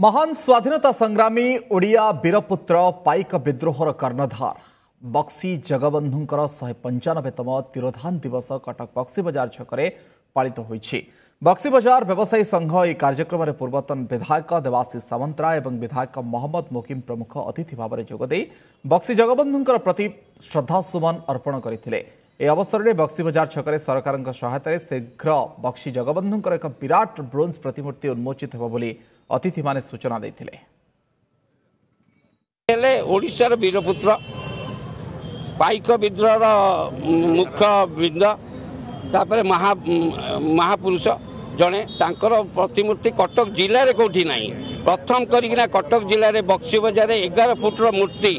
महान स्वाधीनता संग्रामी ओडिया वीरपुत्र पाइक विद्रोहर कर्णधार बक्सी जगबंधुंकर 195तम तिरोधान दिवस कटक बक्सी बजार छकरे पालित होइछि। बक्सी बजार व्यवसायी संघ यह कार्यक्रम में पूर्वतन विधायक देवाशीष सामंतराय और विधायक मोहम्मद मोकिम प्रमुख अतिथि भाव में जोगदे बक्सी जगबंधुंकर प्रति श्रद्धासुमन अर्पण करथिले। ए अवसर में बक्सी बजार छकरे सरकार सहायतार शीघ्र बक्सी जगबंधुंकर एक विराट ब्रोंज प्रतिमूर्ति उन्मोचित होब बोली अतिथि माने सूचना देथिले। ओडिशार वीरपुत्र पाइक विद्रोहर मुख्य वृंद तापर महापुरुष जड़े तांकर प्रतिमूर्ति कटक जिले में कौटी ना प्रथम करना कटक जिले में बक्सी बजार 11 फुट्र मूर्ति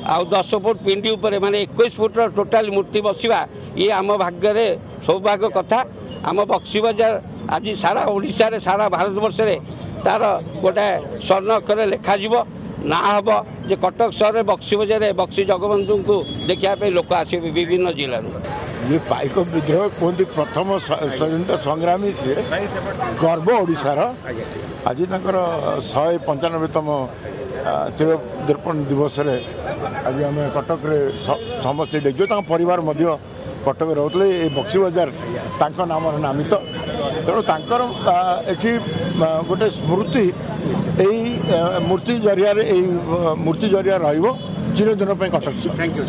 आ 10 फुट पिंडी उपर माने 21 फुट्र टोटाल मूर्ति बसवा ये आम भाग्य सौभाग्य कथा। आम बक्सी बजार आज सारा ओडिशा रे सारा भारत वर्ष रे तार गोटे स्वर्ण अक्षर लिखाଯିव ना हम जे कटक सहर बक्सी बजार बक्सी जगबंधु को देखा लोक आसवे विभिन्न जिलूर। ये पाइक विद्रोह कहते प्रथम स्वतंत्र संग्रामी से गर्व ओडिशार आज 195तम तिरोधान दिवस आज आम कटक समस्त देखो परिवार कटक रोते बक्सी बजार नाम नामित तेणु ये गोटे स्मृति मूर्ति जरिया चिरदिन कटक।